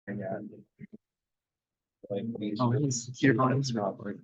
Oh, your phone's Robert.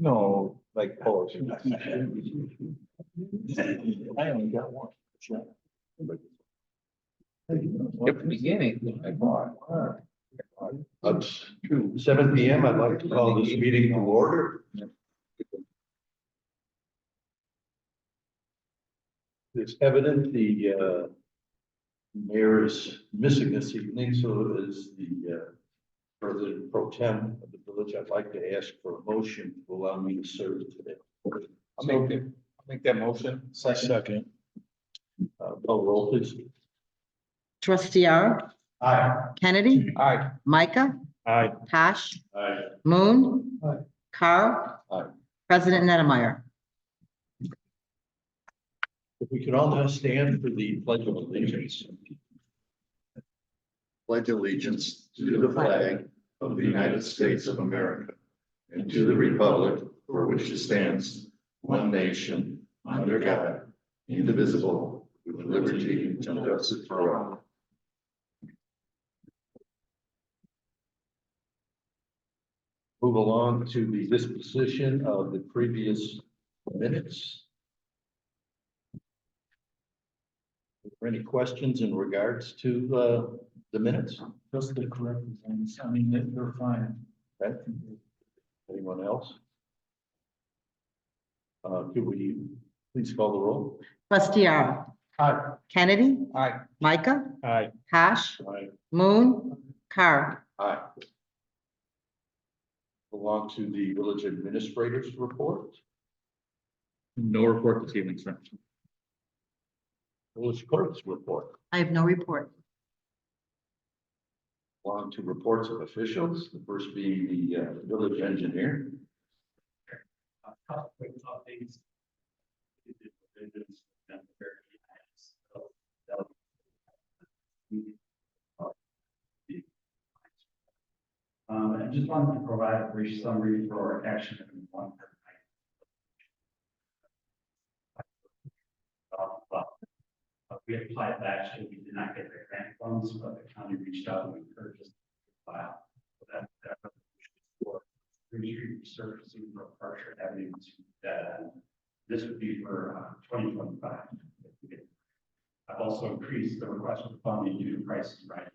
No, like Polish. I only got one. At the beginning, I bought. It's 7 PM. I'd like to call this meeting to order. It's evident the mayor is missing this evening, so is the president pro tem of the village. I'd like to ask for a motion to allow me to serve today. I'll make that motion. Second. Call roll, please. Trustee R, Aye. Kennedy, Aye. Micah, Aye. Tosh, Aye. Moon, Aye. Carl. Aye. President Nettlemeyer. If we could all now stand for the pledge of allegiance. Pledge allegiance to the flag of the United States of America and to the republic for which it stands, one nation, under God, indivisible, with liberty and justice for all. Move along to the disposition of the previous minutes. Are there any questions in regards to the minutes? Just the correct things. I mean, they're fine. Okay. Anyone else? Could we please call the roll? Trustee R, Aye. Kennedy, Aye. Micah, Aye. Tosh, Aye. Moon, Carl. Aye. Belong to the village administrators report, No report this evening, sir. village clerk's report, I have no report. belong to reports of officials, the first being the village engineer. Couple quick updates. We did revisions and very nice. So, that'll be- I just wanted to provide a brief summary for action item 1. We applied action, we did not get the grant funds, but the county reached out and encouraged us to file. So that resolution is for Green Street resurfacing for Parker Avenue to that end. This would be for 2025. I've also increased the request for funding due to prices rising.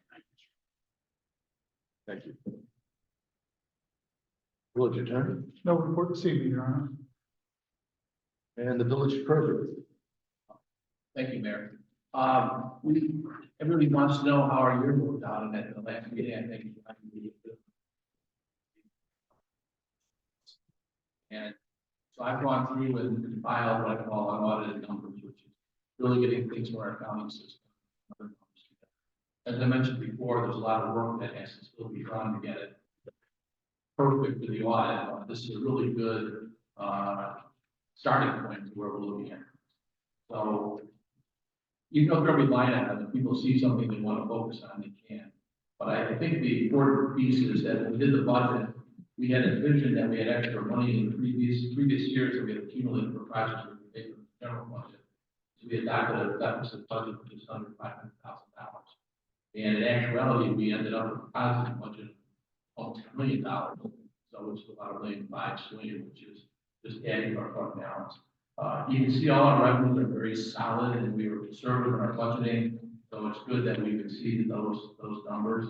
Thank you. Village attorney No report this evening, Your Honor. and the village treasurer. Thank you, Mayor. Everybody wants to know how our year worked out, and at the last meeting, I think. And so I've gone through and compiled what I call unaudited numbers, which is really getting things from our accounting system. As I mentioned before, there's a lot of work that has to still be done to get it perfect for the audit. This is a really good starting point to where we're looking at. So, you know, for every line item, if people see something they want to focus on, they can. But I think the important piece is that when we did the budget, we had a vision that we had extra money in the previous years that we had accumulated for projects that we paid for the general budget. So we adopted a deficit budget of just under $500,000. And in actuality, we ended up with a positive budget of almost $1 million. So it's about $1.5 million swing, which is just adding to our fund balance. You can see all our revenues are very solid, and we were conservative in our budgeting, so it's good that we've exceeded those numbers.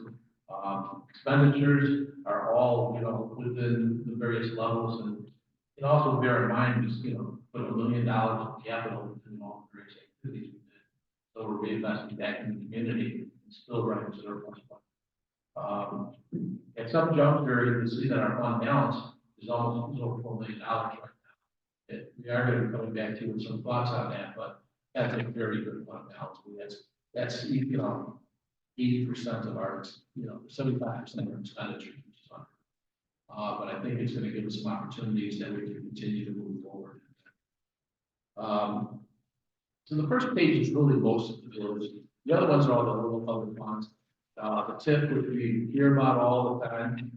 Expenditures are all, within the various levels, and also bear in mind, we, put $1 million of capital into all the various activities we did. So we're reinvesting back in the community and still running surplus. At some juncture, you can see that our fund balance is almost over $4 million right now. We are going to be coming back to you with some thoughts on that, but that's a very good fund balance. That's 80% of our, 75% of our expenditures. But I think it's going to give us some opportunities that we can continue to move forward. So the first page is really most of the bills. The other ones are all the local public funds. The TIP, which we hear about all the time,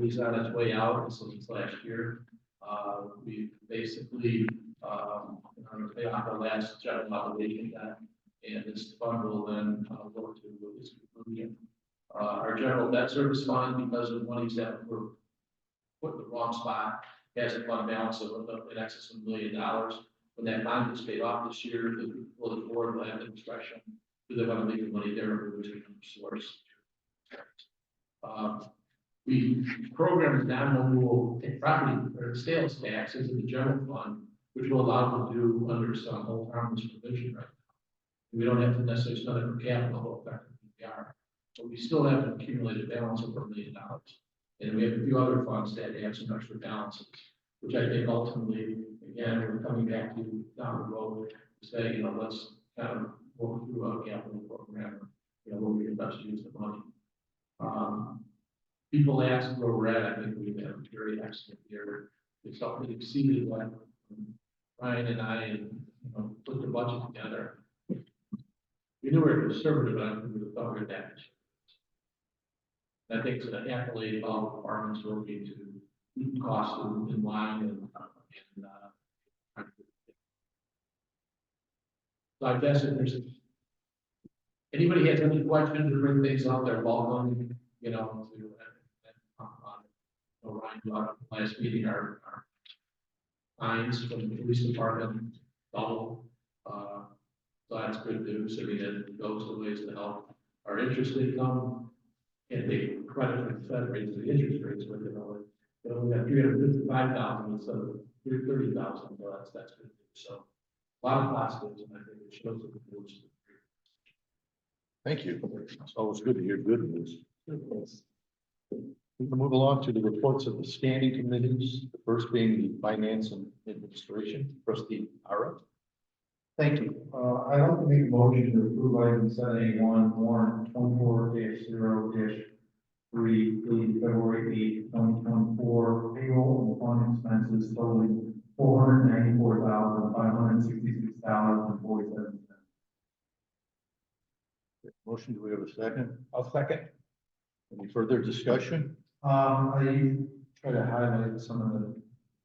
is on its way out since last year. We basically in order to pay off our last general obligation debt. And this fund will then work to its conclusion. Our general debt service fund, because of monies that were put in the wrong spot, has a fund balance of in excess of $1 million. When that bond is paid off this year, the board will have the discretion, do they want to leave the money there or move it to another source? We programmed non-mobile property or sales taxes in the general fund, which will allow them to do under some whole harmless provision right now. We don't have to necessarily spend it for capital effective PPR, but we still have an accumulated balance of $1 million. And we have a few other funds that have some extra balances, which I think ultimately, again, we're coming back to down the road to say, you know, let's kind of work through a capital program, you know, where we can best use the money. People ask where we're at. I think we've had a very excellent year. It's something that exceeded what Ryan and I, put the budget together. We knew we were conservative, but I think we thought we were that. I think it's an accolade of all departments working to keep costs in line and so I guess if there's anybody has any questions or bring things up, they're welcome, to Ryan brought up last meeting, our fines from the police department double. So that's good news. I mean, it goes to ways to help our interest income and they credit for the Fed rates the interest rates, but we have 355,000 instead of 330,000. So that's good news. So a lot of positives, and I think it shows that the board's. Thank you. It's always good to hear good news. We can move along to the reports of the standing committees, the first being the Finance and Administration, Trustee Ara. Thank you. I'd like to make a motion to approve item 7A1, warrant 24-0-3, dated February 8, 2024, payroll and fund expenses totaling $494,566.47. Motion, do we have a second? I'll second. Any further discussion? I try to highlight some of the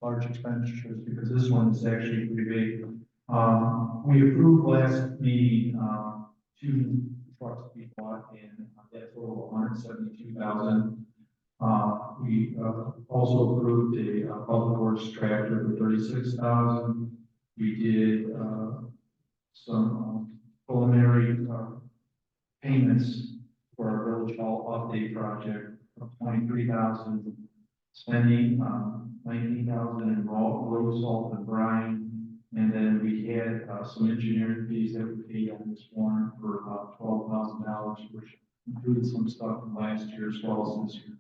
large expenditures because this one is actually pretty big. We approved last meeting, 2 trucks to be bought in that total of $172,000. We also approved a public works tractor for $36,000. We did some preliminary payments for our village hall update project of $23,000, spending $19,000 in road salt and brine. And then we had some engineering fees that we paid on this warrant for about $12,000, which included some stuff from last year as well as this year.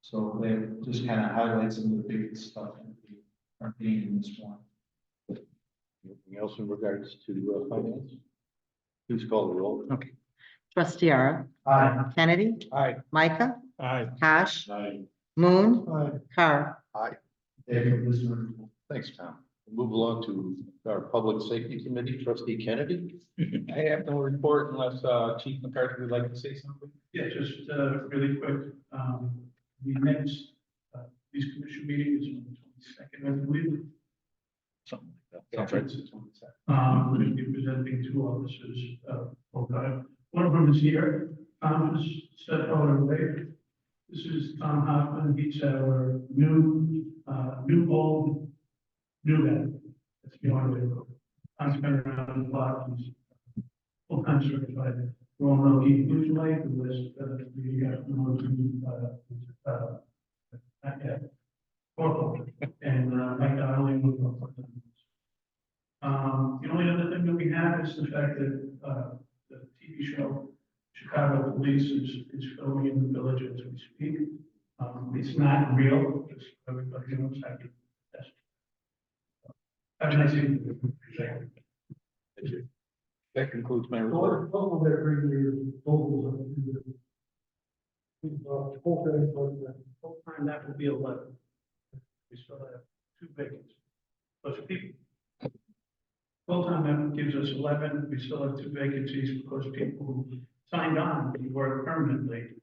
So that just kind of highlights some of the big stuff that we are paying in this warrant. Anything else in regards to finance? Please call the roll. Okay. Trustee Ara, Aye. Kennedy, Aye. Micah, Aye. Kosh, Aye. Moon, Aye. Carr. Thank you, Mr. Thanks, Tom. We'll move along to our Public Safety Committee, Trustee Kennedy. I have no report unless Chief McCarthy would like to say something. Yeah, just really quick, the next police commission meeting is on the 22nd, I believe. Something like that. Sounds right. We're going to be presenting 2 officers, one of them is here, Tom has stepped out of the way. This is Tom Hoffman, he's our new guy. That's beyond way. Tom's been around the block, he's full-time certified. We all know he was late, the list, we got not yet. And Mike Donnelly moved up. The only other thing that we have is the fact that the TV show Chicago Police is filming in the village as we speak. It's not real, just everybody knows how to test. Have a nice evening. That concludes my report. What will that bring your totals up to? Full time, that will be 11. We still have 2 vacancies. Plus people. Full time, that gives us 11. We still have 2 vacancies because people who signed on to work permanently.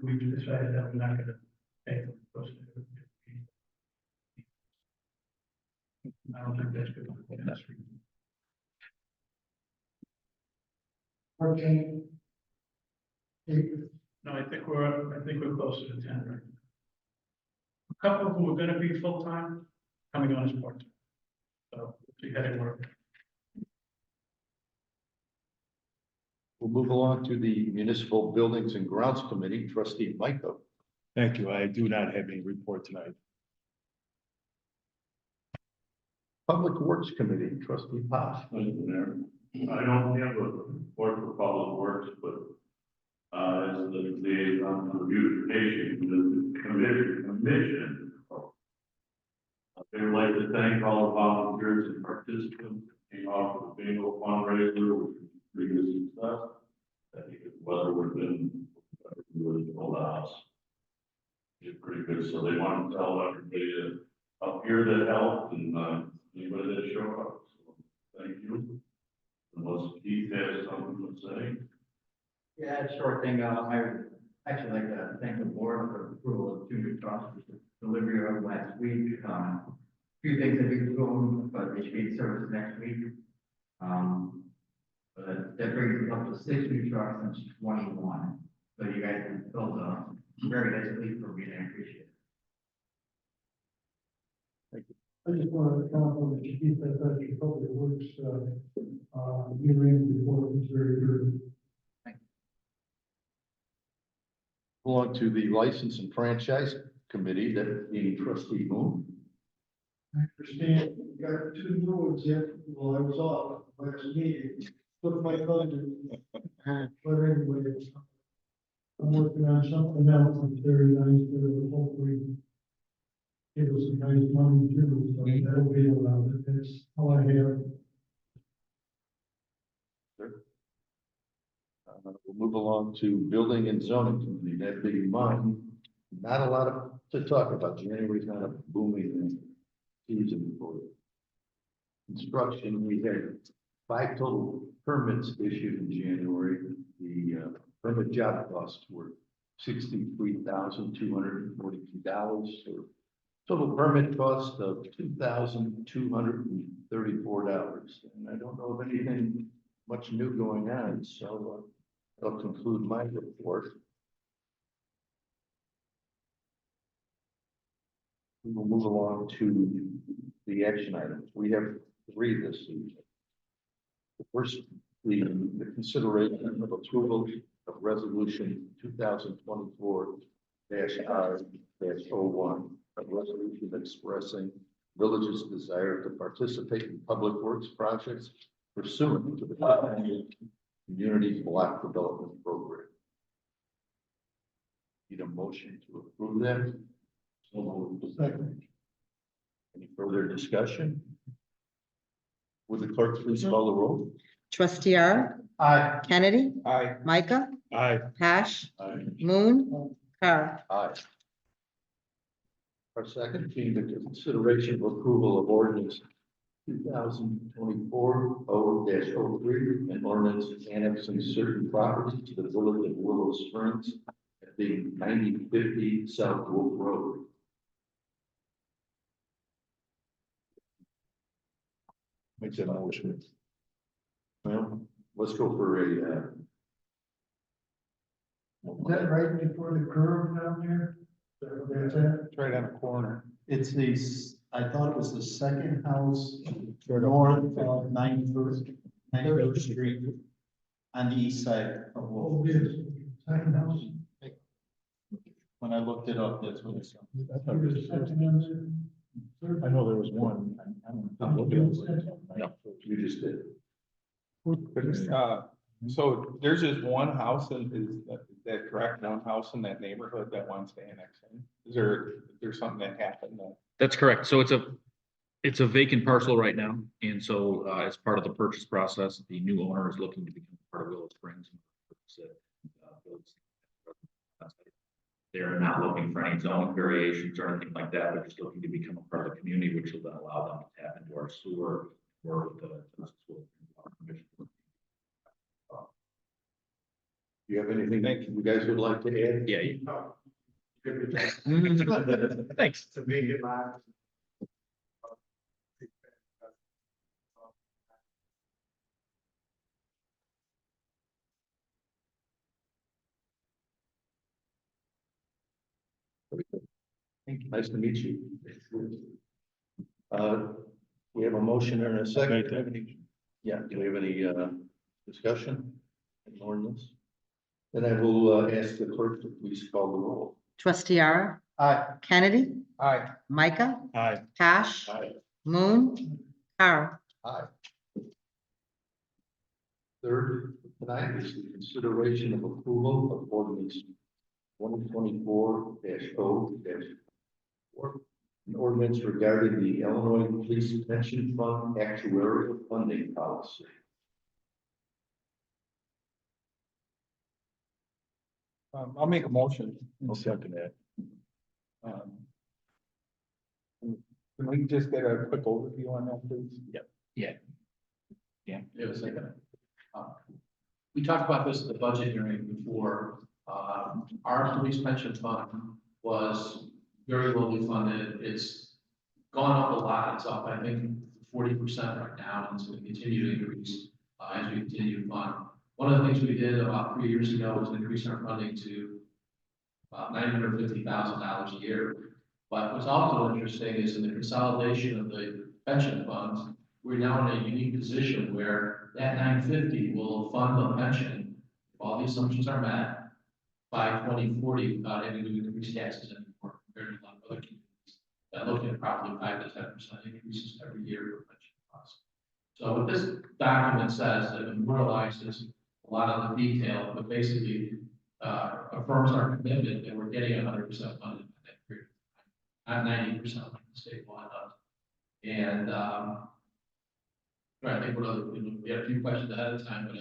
We've decided that we're not going to pay them. I don't think that's good. No, I think we're closer to 10 right now. A couple of them are gonna be full-time, coming on as part-time. So we had it work. We'll move along to the Municipal Buildings and Grounds Committee, trustee Michael. Thank you. I do not have any report tonight. Public Works Committee, trustee Paz. Thank you, Mayor. I don't have a report for Public Works, but as the liaison for beautification, the commission. They would like to thank all the volunteers and participants who came off of the bingo fundraiser, which was a pretty good success. I think the weather would have been really full house. It's pretty good, so they want to tell everybody to up here that helped and anybody that showed up. So thank you. Unless Keith has something to say. Yeah, short thing, I would actually like to thank the board for approval of 2 new trucks for delivery of last week. A few things that we do, but they should be in service next week. But that brings us up to 6 new trucks since 21. So you guys have filled a very nice lead for me, and I appreciate it. I just wanted to compliment you, Keith, I thought your public works, year-end report was very good. Belong to the License and Franchise Committee, that being trustee Moon. I understand, we got 2 new ones in while I was off last meeting, took my thunder. But anyway, I'm working on something else, that's very nice, that will hopefully give us some nice money too, so that'll be allowed, that's all I have. We'll move along to Building and Zoning Committee, that being mine. Not a lot to talk about. January's not a booming season for construction. We had 5 total permits issued in January. The permit job costs were $63,242, or total permit cost of $2,234. And I don't know of anything much new going on, so that'll conclude my report. We will move along to the action items. We have 3 this evening. The first, the consideration of approval of resolution 2024-R-01, a resolution expressing village's desire to participate in public works projects pursuant to the Community Block Development Program. Need a motion to approve that? So moved. Second. Any further discussion? Would the clerk please call the roll? Trustee Ara, Aye. Kennedy, Aye. Micah, Aye. Pash, Aye. Moon, Carr. Aye. Our second being the consideration of approval of ordinance 2024-0-03 and ordinance annexing certain property to the village of Willow Springs at the 9050 South Wolf Road. Make that motion. Well, let's go for a, Is that right before the curve down there? That's it? It's right on the corner. It's I thought it was the second house north of 91st Street on the east side of Oh, Wolf. yes, second house. When I looked it up, that's what it said. There's a second on there. I know there was one. I'm looking at it. No, you just did. So there's just one house, and is that correct? One house in that neighborhood that wants to annex in? Is there something that happened that? That's correct. So it's a vacant parcel right now. And so as part of the purchase process, the new owner is looking to become part of Willow Springs. They're not looking for any zoning variations or anything like that. They're just looking to become a part of the community, which will then allow them to tap into our sewer or the. Do you have anything that you guys would like to add? Yeah. Thanks. To make it live. Nice to meet you. We have a motion and a second. Right Do we have any- Yeah, do we have any, discussion in ordinance? Then I will, ask the clerk to please call the roll. Trustee Ara, Aye. Kennedy, Aye. Micah, Aye. Cash, Aye. Moon, Carl. Aye. Third, tonight is the consideration of approval of ordinance 2024-0-4, an ordinance regarding the Illinois Police Pension Fund actuarial funding policy. I'll make a motion. I'll second that. Can we just get a quick overview on that, please? It was like we talked about this at the budget hearing before. Our police pension fund was very lowly funded. It's gone up a lot. It's up, I think, 40% right now, and it's going to continue to increase as we continue to fund. One of the things we did about 3 years ago was increase our funding to about $950,000 a year. But what's also interesting is in the consolidation of the pension funds, we're now in a unique position where that 950 will fund the pension, if all the assumptions are met, by 2040 without having to increase taxes anymore compared to a lot of other communities that look at probably 5 to 10% increases every year for pension costs. So what this document says, that memorializes a lot of the detail, but basically affirms our commitment that we're getting 100% funded by that period, not 90% like the state law does. And I think we had a few questions ahead of time, but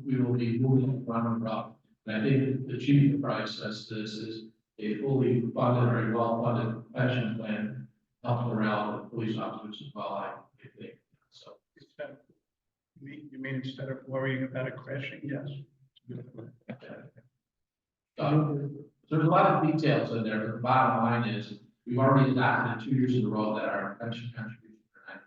we will be moving around rough. And I think the chief price says this is a fully funded or a well-funded pension plan, helps around the police officers as well, I think. So. You mean instead of worrying about it crashing? Yes. There's a lot of details in there, but the bottom line is we've already adopted 2 years in a row that our pension contributions are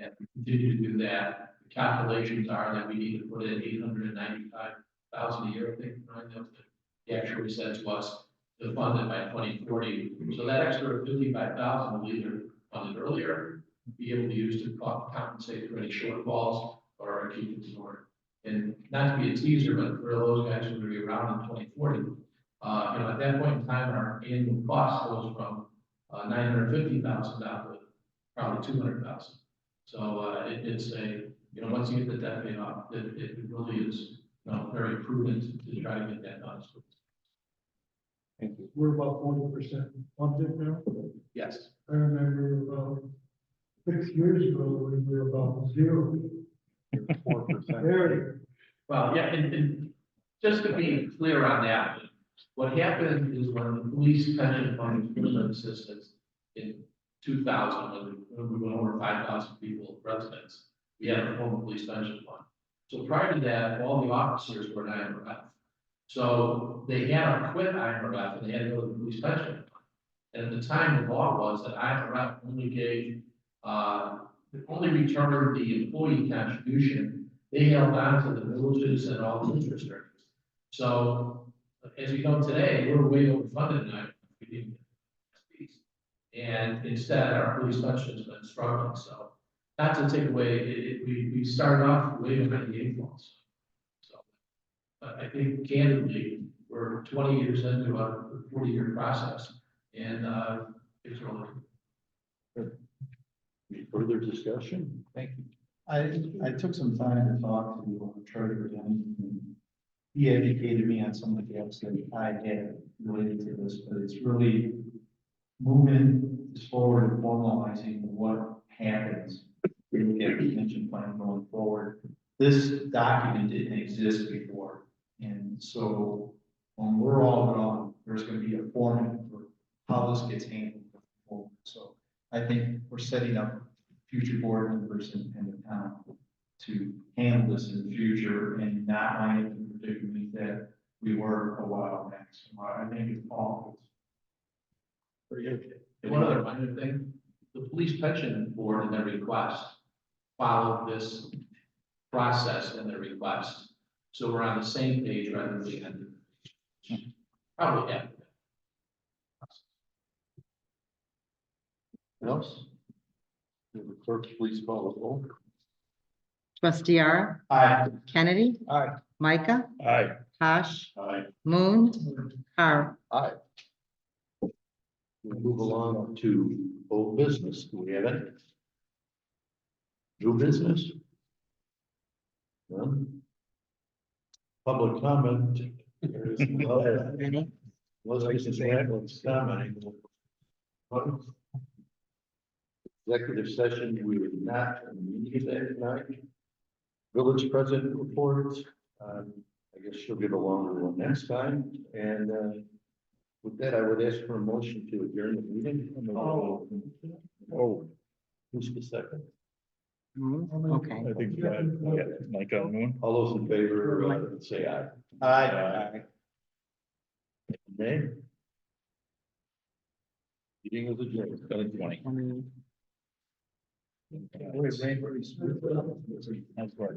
9%. And we continue to do that. The calculations are that we need to put in $895,000 a year, I think, right? That's what the actuary said to us to fund it by 2040. So that extra $55,000 will either fund it earlier, be able to use to compensate for any shortfalls or keep it stored. And not to be a teaser, but for those guys who are going to be around in 2040, at that point in time, our annual cost goes from $950,000 down to probably $200,000. So it's a, once you get the debt paid off, it really is very prudent to try to get that done. Thank you. We're about 40% funded now. Yes. I remember about 6 years ago, we were about 0. 4%. Very. Well, yeah, and just to be clear on that, what happened is when the police pension fund was in existence in 2000, when we went over 5,000 people, residents, we had a former police pension fund. So prior to that, all the officers were in IMRF. So they had to quit IMRF and they had to go to the police pension fund. And at the time, the law was that IMRF only returned the employee contribution. They held on to the villages and all the interest earnings. So as we know today, we're way overfunded now. And instead, our police pension has been struggling. So not to take away, we started off way behind the 8 balls. So I think candidly, we're 20 years into a 40-year process, and it's really good. Any further discussion? Thank you. I took some time to talk to Treasurer Denny, and he educated me on some of the gaps that I had related to this, but it's really moving this forward and formalizing what happens when we get the pension plan going forward. This document didn't exist before, and so when we're all gone, there's going to be a format for how this gets handled going forward. So I think we're setting up future board members and the town to handle this in the future and not land in the predicament that we were a while back. So I think it's all. And one other minor thing, the police pension board in their request followed this process in their request. So we're on the same page rather than the end. Probably after that. else? Will the clerk please call the roll? Trustee Ara, Aye. Kennedy, Aye. Micah, Aye. Tosh, Aye. Moon, Carl. Aye. We'll move along to old business. Do we have any? New business? None? Public comment? There is none. Ready? Mrs. Randall's commenting. Executive session, we would not need that tonight. Village president reports, I guess she'll give a longer one next time, and, with that, I would ask for a motion to adjourn the meeting. Oh, Who's the second? Moon, okay. I think, Mike on Moon. All those in favor, say aye. Aye. Nay? Meeting is adjourned. 7:20. Um, That's right.